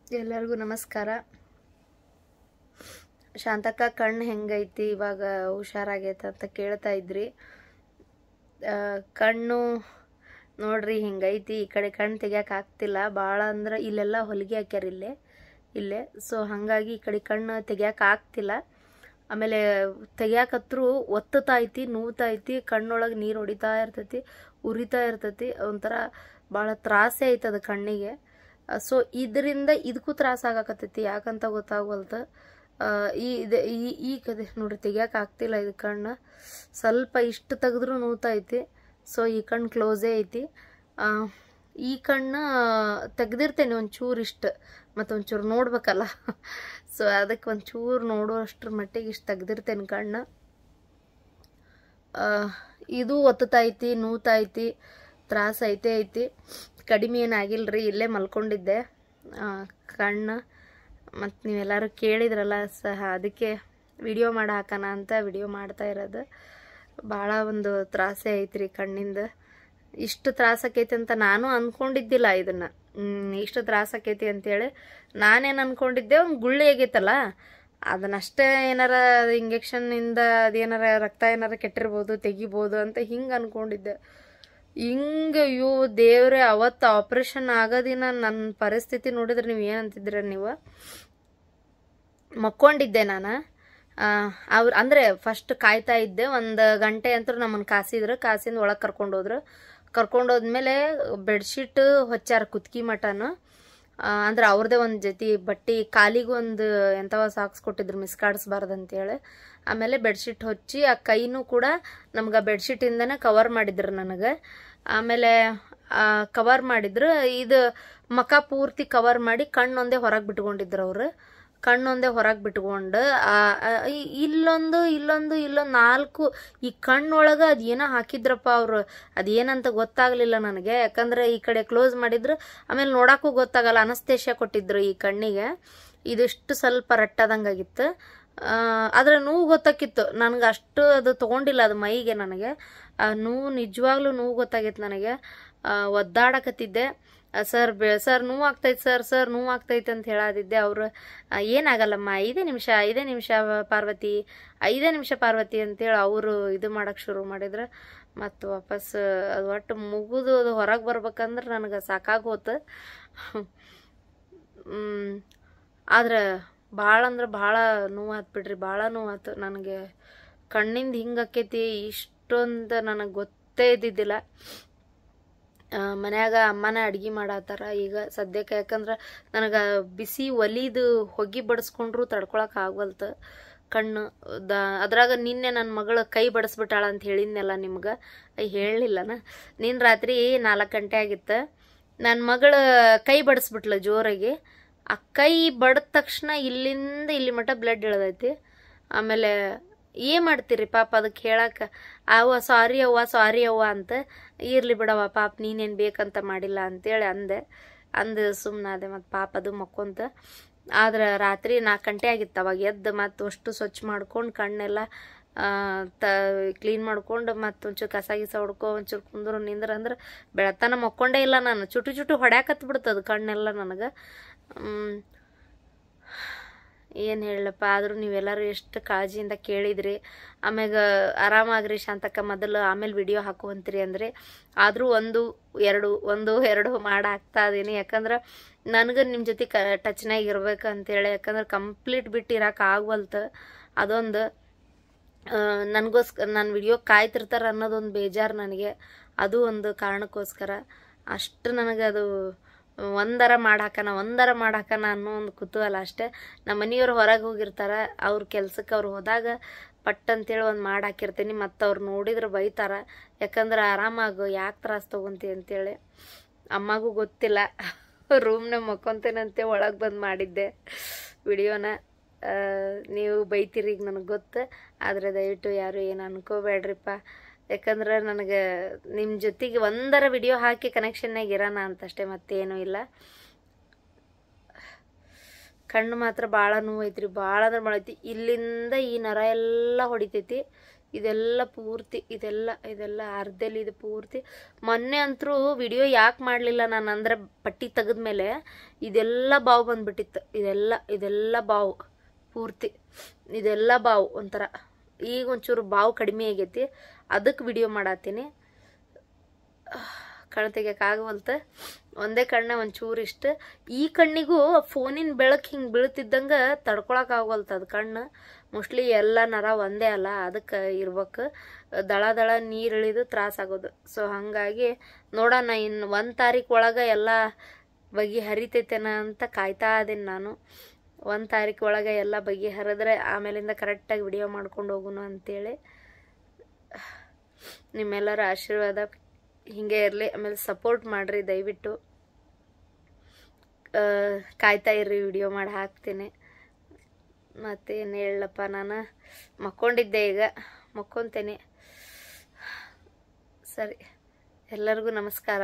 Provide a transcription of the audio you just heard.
ಎಲ್ಲರಿಗೂ ನಮಸ್ಕಾರ. ಶಾಂತಕ್ಕ ಕಣ್ಣು ಹೆಂಗೈತಿ, ಇವಾಗ ಹುಷಾರಾಗೈತೆ ಅಂತ ಕೇಳ್ತಾ ಇದ್ರಿ. ಕಣ್ಣು ನೋಡ್ರಿ ಹಿಂಗೈತಿ. ಈ ಕಡೆ ಕಣ್ಣು ತೆಗಿಯಕ್ಕೆ ಆಗ್ತಿಲ್ಲ ಭಾಳ, ಅಂದ್ರೆ ಇಲ್ಲೆಲ್ಲ ಹೊಲಿಗೆ ಹಾಕ್ಯಾರ ಇಲ್ಲೇ. ಸೊ ಹಾಗಾಗಿ ಈ ಕಡೆ ಕಣ್ಣು ತೆಗಿಯಕ್ಕೆ ಆಗ್ತಿಲ್ಲ. ಆಮೇಲೆ ತೆಗಿಯಾಕತ್ರು ಒತ್ತತೈತಿ, ನೋವ್ತೈತಿ, ಕಣ್ಣೊಳಗೆ ನೀರು ಹೊಡಿತಾ ಇರ್ತೈತಿ, ಉರಿತಾ ಇರ್ತೈತಿ. ಒಂಥರ ಭಾಳ ತ್ರಾಸೇ ಐತದ ಕಣ್ಣಿಗೆ. ಸೊ ಇದರಿಂದ ಇದಕ್ಕೂ ತ್ರಾಸ ಆಗಾಕತ್ತೈತಿ, ಯಾಕಂತ ಗೊತ್ತಾಗವಲ್ತು. ಈ ಕದೆ ನೋಡ್ರಿ ತೆಗಿಯಕ್ಕೆ ಆಗ್ತಿಲ್ಲ. ಇದು ಕಣ್ಣು ಸ್ವಲ್ಪ ಇಷ್ಟು ತೆಗೆದ್ರೂ ನೋವ್ತೈತಿ. ಸೊ ಈ ಕಣ್ಣು ಕ್ಲೋಸೇ ಐತಿ. ಈ ಕಣ್ಣು ತೆಗ್ದಿರ್ತೇನೆ ಒಂಚೂರು ಇಷ್ಟು, ಮತ್ತು ಒಂಚೂರು ನೋಡ್ಬೇಕಲ್ಲ. ಸೊ ಅದಕ್ಕೆ ಒಂಚೂರು ನೋಡುವಷ್ಟ್ರ ಮಟ್ಟಿಗೆ ಇಷ್ಟು ತೆಗ್ದಿರ್ತೇನೆ ಕಣ್ಣು. ಇದು ಒತ್ತತೈತಿ, ನೋವ್ತೈತಿ, ತ್ರಾಸ ಐತಿ. ಕಡಿಮೆ ಏನಾಗಿಲ್ರಿ, ಇಲ್ಲೇ ಮಲ್ಕೊಂಡಿದ್ದೆ ಕಣ್ಣು. ಮತ್ತು ನೀವೆಲ್ಲರೂ ಕೇಳಿದ್ರಲ್ಲ ಸಹ, ಅದಕ್ಕೆ ವಿಡಿಯೋ ಮಾಡಿ ಹಾಕೋಣ ಅಂತ ವಿಡಿಯೋ ಮಾಡ್ತಾ ಇರೋದು. ಭಾಳ ಒಂದು ತ್ರಾಸೆ ಐತ್ರಿ ಕಣ್ಣಿಂದ. ಇಷ್ಟು ತ್ರಾಸಕ್ಕೈತಿ ಅಂತ ನಾನು ಅಂದ್ಕೊಂಡಿದ್ದಿಲ್ಲ. ಇದನ್ನು ಇಷ್ಟು ತ್ರಾಸಕ್ಕೈತಿ ಅಂತೇಳಿ ನಾನೇನು ಅಂದ್ಕೊಂಡಿದ್ದೆ, ಒಂದು ಗುಳ್ಳೆ ಆಗೈತಲ್ಲ ಅದನ್ನಷ್ಟೇ ಏನಾರ ಇಂಜೆಕ್ಷನ್ನಿಂದ ಅದೇನಾರ ರಕ್ತ ಏನಾರ ಕೆಟ್ಟಿರ್ಬೋದು, ತೆಗಿಬೋದು ಅಂತ ಹಿಂಗೆ ಅಂದ್ಕೊಂಡಿದ್ದೆ. ಅಯ್ಯೋ ದೇವ್ರೆ, ಅವತ್ತು ಆಪ್ರೇಷನ್ ಆಗೋದಿನ ನನ್ನ ಪರಿಸ್ಥಿತಿ ನೋಡಿದ್ರೆ ನೀವು ಏನಂತಿದ್ರೆ, ನೀವು ಮಕ್ಕೊಂಡಿದ್ದೆ ನಾನು. ಅಂದರೆ ಫಸ್ಟ್ ಕಾಯ್ತಾ ಇದ್ದೆ. 1 ಗಂಟೆ ಅಂತೂ ನಮ್ಮನ್ನು ಕಾಸಿಂದ ಒಳಗೆ ಕರ್ಕೊಂಡೋದ್ಮೇಲೆ ಬೆಡ್ಶೀಟ್ ಹೊಚ್ಚಾರ ಕುತ್ಕಿ ಮಟನು. ಅಂದ್ರೆ ಅವ್ರದ್ದೇ ಒಂದು ಜೊತೆ ಬಟ್ಟೆ, ಕಾಲಿಗೆ ಒಂದು ಎಂಥವ ಸಾಕ್ಸ್ ಕೊಟ್ಟಿದ್ರು ಮಿಸ್ಕಾಡಿಸ್ಬಾರ್ದಂತೇಳಿ. ಆಮೇಲೆ ಬೆಡ್ಶೀಟ್ ಹೊಚ್ಚಿ ಆ ಕೈನೂ ಕೂಡ ನಮ್ಗೆ ಆ ಬೆಡ್ಶೀಟಿಂದನೇ ಕವರ್ ಮಾಡಿದ್ರು ನನಗೆ. ಆಮೇಲೆ ಕವರ್ ಮಾಡಿದ್ರು, ಇದು ಮಖ ಪೂರ್ತಿ ಕವರ್ ಮಾಡಿ ಕಣ್ಣೊಂದೇ ಹೊರಗೆ ಬಿಟ್ಕೊಂಡಿದ್ರು ಅವರು. ಕಣ್ಣೊಂದೇ ಹೊರಗೆ ಬಿಟ್ಕೊಂಡು ಇಲ್ಲೊಂದು 4 ಈ ಕಣ್ಣೊಳಗೆ ಅದೇನೋ ಹಾಕಿದ್ರಪ್ಪ ಅವರು. ಅದೇನಂತ ಗೊತ್ತಾಗಲಿಲ್ಲ ನನಗೆ, ಯಾಕಂದರೆ ಈ ಕಡೆ ಕ್ಲೋಸ್ ಮಾಡಿದ್ರು. ಆಮೇಲೆ ನೋಡೋಕ್ಕೂ ಗೊತ್ತಾಗಲ್ಲ, ಅನಸ್ತೇಷ್ಯ ಕೊಟ್ಟಿದ್ರು ಈ ಕಣ್ಣಿಗೆ. ಇದಿಷ್ಟು ಸ್ವಲ್ಪ ರಟ್ಟದಂಗಾಗಿತ್ತು. ಆದರೆ ನೋವು ಗೊತ್ತಾಕಿತ್ತು ನನಗೆ. ಅಷ್ಟು ಅದು ತೊಗೊಂಡಿಲ್ಲ ಅದು ಮೈಗೆ. ನನಗೆ ನಿಜವಾಗ್ಲೂ ನೋವು ಗೊತ್ತಾಗಿತ್ತು ನನಗೆ. ಒದ್ದಾಡಕತ್ತಿದ್ದೆ. ಸರ್ ನೋವು ಆಗ್ತೈತೆ, ಸರ್ ನೋವು ಆಗ್ತೈತೆ ಅಂತ ಹೇಳಾದಿದ್ದೆ. ಅವರು ಏನಾಗಲ್ಲಮ್ಮ, 5 ನಿಮಿಷ ಪಾರ್ವತಿ, 5 ನಿಮಿಷ ಪಾರ್ವತಿ ಅಂತೇಳಿ ಅವರು ಇದು ಮಾಡೋಕ್ಕೆ ಶುರು ಮಾಡಿದ್ರು. ಮತ್ತು ವಾಪಸ್ ಅದು ಒಟ್ಟು ಮುಗಿದು ಅದು ಹೊರಗೆ ಬರ್ಬೇಕಂದ್ರೆ ನನಗೆ ಸಾಕಾಗೋತು. ಆದ್ರೆ ಭಾಳ ಅಂದ್ರೆ ಭಾಳ ನೋವು ಬಿಡ್ರಿ, ಭಾಳ ನೋವಾಯ್ತು ನನಗೆ. ಕಣ್ಣಿಂದ ಹಿಂಗೆ ಆಕೈತಿ ಇಷ್ಟೊಂದು ನನಗೆ ಗೊತ್ತೇ ಇದ್ದಿದ್ದಿಲ್ಲ. ಮನ್ಯಾಗ ಅಮ್ಮನ ಅಡ್ಗೆ ಮಾಡತ್ತಾರ ಈಗ ಸದ್ಯಕ್ಕೆ. ಯಾಕಂದ್ರೆ ನನಗೆ ಬಿಸಿ ಒಲಿದು ಹೊಗೆ ಬಡಿಸ್ಕೊಂಡ್ರು ತಡ್ಕೊಳಕ್ಕೆ ಆಗವಲ್ತು ಕಣ್ಣು. ಅದ್ರಾಗ ನಿನ್ನೆ ನನ್ನ ಮಗಳು ಕೈ ಬಡಿಸ್ಬಿಟ್ಟಾಳ ಅಂತ ಹೇಳಿದ್ನೆಲ್ಲ ನಿಮ್ಗೆ, ಹೇಳಲಿಲ್ಲನ. ನಿನ್ನ ರಾತ್ರಿ 4 ಗಂಟೆ ಆಗಿತ್ತು. ನನ್ನ ಮಗಳು ಕೈ ಬಡಿಸ್ಬಿಟ್ಲು ಜೋರಾಗಿ. ಆ ಕೈ ಬಡ್ದ ತಕ್ಷಣ ಇಲ್ಲಿಂದ ಇಲ್ಲಿ ಮಟ್ಟ ಬ್ಲಡ್ ಇಳ್ದೈತಿ. ಆಮೇಲೆ ಏನು ಮಾಡ್ತೀರಿ ಪಾಪ ಅದಕ್ಕೆ ಹೇಳಕ್ಕೆ, ಸಾರಿ ಅವ್ವ ಅಂತ. ಇರಲಿ ಬಿಡವ ಪಾಪ, ನೀನೇನು ಬೇಕಂತ ಮಾಡಿಲ್ಲ ಅಂತೇಳಿ ಅಂದು ಸುಮ್ಮನಾದೆ. ಮತ್ತು ಪಾಪ ಅದು ಮಕ್ಕೊಂತ. ಆದ್ರೆ ರಾತ್ರಿ 4 ಗಂಟೆ ಆಗಿತ್ತು. ಅವಾಗ ಎದ್ದು ಮತ್ತು ಅಷ್ಟು ಸ್ವಚ್ಛ ಮಾಡ್ಕೊಂಡು ಕಣ್ಣೆಲ್ಲ ಕ್ಲೀನ್ ಮಾಡ್ಕೊಂಡು ಮತ್ತು ಒಂಚೂರು ಕಸ ಗಿಸ ಹೊಡ್ಕೊ ಒಂಚೂರು ಕುಂದ್ರು ಅಂದ್ರೆ ಬೆಳತನ ಮಕ್ಕೊಂಡೇ ಇಲ್ಲ ನಾನು. ಚುಟು ಹೊಡ್ಯಾಕತ್ ಬಿಡ್ತದ ಕಣ್ಣೆಲ್ಲ ನನಗೆ. ಏನು ಹೇಳಪ್ಪ. ಆದರೂ ನೀವೆಲ್ಲರೂ ಎಷ್ಟು ಕಾಳಜಿಯಿಂದ ಕೇಳಿದ್ರಿ. ಆಮ್ಯಾಗ ಆರಾಮಾಗ್ರಿ ಶಾಂತಕ್ಕ ಮೊದಲು, ಆಮೇಲೆ ವಿಡಿಯೋ ಹಾಕುವಂತೀರಿ ಅಂದರೆ. ಆದರೂ 1 2 ಮಾಡಾಕ್ತಾ ಇದೀನಿ. ಯಾಕಂದ್ರೆ ನನಗೆ ನಿಮ್ಮ ಜೊತೆ ಟಚ್ನಾಗ ಇರ್ಬೇಕು ಅಂತೇಳಿ. ಯಾಕಂದ್ರೆ ಕಂಪ್ಲೀಟ್ ಬಿಟ್ಟು ಇರೋಕೆ ಆಗವಲ್ತು. ಅದೊಂದು ನನಗೋಸ್ಕರ ನನ್ನ ವಿಡಿಯೋ ಕಾಯ್ತಿರ್ತಾರೆ ಅನ್ನೋದೊಂದು ಬೇಜಾರು ನನಗೆ. ಅದು ಒಂದು ಕಾರಣಕ್ಕೋಸ್ಕರ ಅಷ್ಟು ನನಗೆ ಅದು ಒಂದರ ಮಾಡಾಕನ ಅನ್ನೋ ಒಂದು ಕುತೂಹಲ ಅಷ್ಟೇ. ನಮ್ಮ ಮನೆಯವ್ರು ಹೊರಗೆ ಹೋಗಿರ್ತಾರೆ, ಅವ್ರ ಕೆಲ್ಸಕ್ಕೆ ಅವ್ರು ಹೋದಾಗ ಪಟ್ ಅಂತೇಳಿ ಒಂದು ಮಾಡಾಕಿರ್ತೀನಿ. ಮತ್ತು ಅವ್ರು ನೋಡಿದ್ರೆ ಬೈತಾರ, ಯಾಕಂದ್ರೆ ಆರಾಮಾಗು, ಯಾಕೆ ತ್ರಾಸ ತೊಗೊಂತಿ ಅಂತೇಳಿ. ಅಮ್ಮಗೂ ಗೊತ್ತಿಲ್ಲ, ರೂಮ್ನಾಗ ಮಕ್ಕೊಂತೇನಂತೆ ಒಳಗೆ ಬಂದು ಮಾಡಿದ್ದೆ ವಿಡಿಯೋನ. ನೀವು ಬೈತೀರಿ ಈಗ ನನಗೆ ಗೊತ್ತು, ಆದರೆ ದಯವಿಟ್ಟು ಯಾರು ಏನು ಅನ್ಕೋಬೇಡ್ರಿಪ್ಪ. ಯಾಕಂದ್ರೆ ನನಗೆ ನಿಮ್ಮ ಜೊತೆಗೆ ಒಂದರ ವಿಡಿಯೋ ಹಾಕಿ ಕನೆಕ್ಷನ್ನಾಗ ಇರೋಣ ಅಂತಷ್ಟೇ, ಮತ್ತೇನೂ ಇಲ್ಲ. ಕಣ್ಣು ಮಾತ್ರ ಭಾಳ ನೋವು ಐತ್ರಿ, ಭಾಳ ಅಂದ್ರೆ ಭಾಳ ಐತಿ. ಇಲ್ಲಿಂದ ಈ ನರ ಎಲ್ಲ ಹೊಡಿತೈತಿ, ಇದೆಲ್ಲ ಪೂರ್ತಿ ಇದೆಲ್ಲ ಅರ್ಧಲ್ಲಿ ಇದು ಪೂರ್ತಿ. ಮೊನ್ನೆ ಅಂತರೂ ವಿಡಿಯೋ ಯಾಕೆ ಮಾಡಲಿಲ್ಲ ನಾನು ಅಂದ್ರೆ ಪಟ್ಟಿ ತೆಗೆದ್ಮೇಲೆ ಇದೆಲ್ಲ ಬಾವು ಬಂದ್ಬಿಟ್ಟಿತ್ತು. ಇದೆಲ್ಲ ಬಾವು ಪೂರ್ತಿ, ಇದೆಲ್ಲ ಬಾವು ಒಂಥರ. ಈಗ ಒಂಚೂರು ಬಾವು ಕಡಿಮೆ ಆಗೈತಿ, ಅದಕ್ಕೆ ವಿಡಿಯೋ ಮಾಡತ್ತೀನಿ. ಕಣ್ಣು ತೆಗಿಯೋಕ್ಕಾಗವಲ್ತ, ಒಂದೇ ಕಣ್ಣೆ ಒಂಚೂರು ಇಷ್ಟ. ಈ ಕಣ್ಣಿಗೂ ಫೋನಿನ ಬೆಳಕು ಹಿಂಗೆ ಬೀಳ್ತಿದ್ದಂಗೆ ತಡ್ಕೊಳಕ್ಕಾಗವಲ್ತ ಅದು ಕಣ್ಣು. ಮೋಸ್ಟ್ಲಿ ಎಲ್ಲ ನರ ಒಂದೇ ಅಲ್ಲ, ಅದಕ್ಕೆ ಇರ್ಬೇಕು. ದಳ ನೀರು ಇಳಿದು ತ್ರಾಸಾಗೋದು. ಸೊ ಹಾಗಾಗಿ ನೋಡೋಣ, ಇನ್ನು 1 ತಾರೀಕು ಒಳಗೆ ಎಲ್ಲ ಬಗೆಹರಿತೈತೇನ ಅಂತ ಕಾಯ್ತಾ ಇದೀನಿ ನಾನು. 1 ತಾರೀಕು ಒಳಗೆ ಎಲ್ಲ ಬಗೆಹರಿದ್ರೆ ಆಮೇಲಿಂದ ಕರೆಕ್ಟಾಗಿ ವಿಡಿಯೋ ಮಾಡ್ಕೊಂಡು ಹೋಗೋಣ ಅಂತೇಳಿ. ನಿಮ್ಮೆಲ್ಲರ ಆಶೀರ್ವಾದ ಹಿಂಗೆ ಇರಲಿ. ಆಮೇಲೆ ಸಪೋರ್ಟ್ ಮಾಡಿರಿ ದಯವಿಟ್ಟು. ಕಾಯ್ತಾ ಇರ್ರಿ, ವಿಡಿಯೋ ಮಾಡಿ ಹಾಕ್ತೀನಿ. ಮತ್ತೇನು ಹೇಳಪ್ಪ, ನಾನು ಮಕ್ಕೊಂಡಿದ್ದೆ, ಈಗ ಮಕ್ಕೊತೇನೆ. ಸರಿ, ಎಲ್ಲರಿಗೂ ನಮಸ್ಕಾರ.